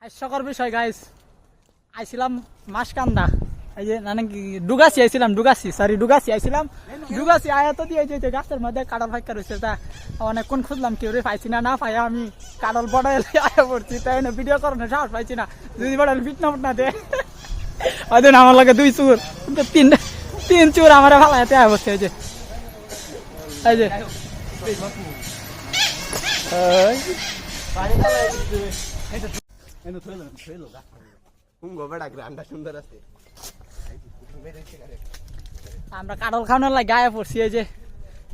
হাস্যকর বিষয় গাইস, আইছিলাম মাসকান্দা, এই যে মানে ডুগাসি আইছিলাম, ডুগাসি আইছিলাম, ডুগাসি আয়া তো দিয়ে যে গাছের মধ্যে কাঁঠাল ফাঁকা রয়েছে, তা অনেকক্ষণ খুঁজলাম কেউ রে পাইছি না পাই আমি কাঁঠাল বড়াই আয়া পড়ছি, তাই না ভিডিও করানোর সাহস পাইছি না, যদি বড় ফিট না দে ওই দিন আমার লাগে দুই চুর, তিন চুর আমার ভালাইতে আয়া বসছে, এই যে এই যে আমরা কাঁঠাল খাওয়ানোর লাগে গায়ে পড়ছি, এই যে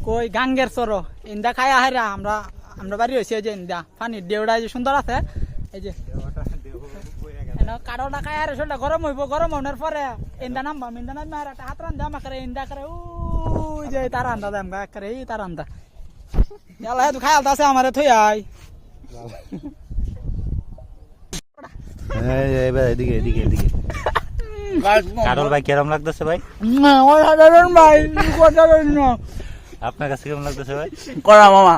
কই গাঙ্গের চরো ইন্দা খাই আহেরা আমরা আমরা বাড়ি হয়েছি, এই যে ইন্দা পানির দেউড়া যে সুন্দর আছে, এই যে কাঁঠালটা খাই আরে শরীরটা গরম হইব, গরম হওয়ার পরে ইন্দা নামবাম, ইন্দা নামবে আর একটা হাত রান্ধা আমাকে ইন্দা করে ওই যে তার আন্দা দাম গা করে এই তার আন্দা তুই খাই আলতা আছে আমার থই আই এদিকে এদিকে এদিকে কারল ভাই কেরম লাগতেছে ভাই? অসাধারণ ভাই, আপনার কাছে কেমন লাগতেছে ভাই? করা মামা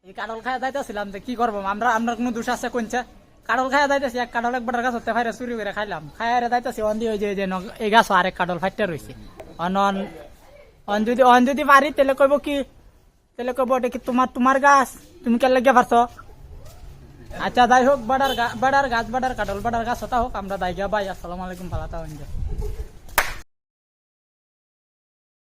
এই কাঁঠাল খাওয়া যাইতেছিলাম যে কি করবো আমরা, আমরা কোনো দোষ আছে কোনছে, কাঁঠাল খাওয়া যাইতেছি, এক কাঁঠাল একবার গাছ হতে ফাইরে চুরি করে খাইলাম, খাইয়ারে যাইতেছি অন দিয়ে যে এই গাছ আরেক কাঁঠাল ফাইটে রয়েছে, অন যদি পারি তাহলে কইব কি, তাহলে কইব এটা কি তোমার গাছ, তুমি কে লেগে পারছো, আচ্ছা যাই হোক, বাড়ার গাছ বাড়ার কাঁঠাল বাড়ার গাছ হতা হোক, আমরা দাইগা ভাই, আসসালামু আলাইকুম, ভালো থাকুন।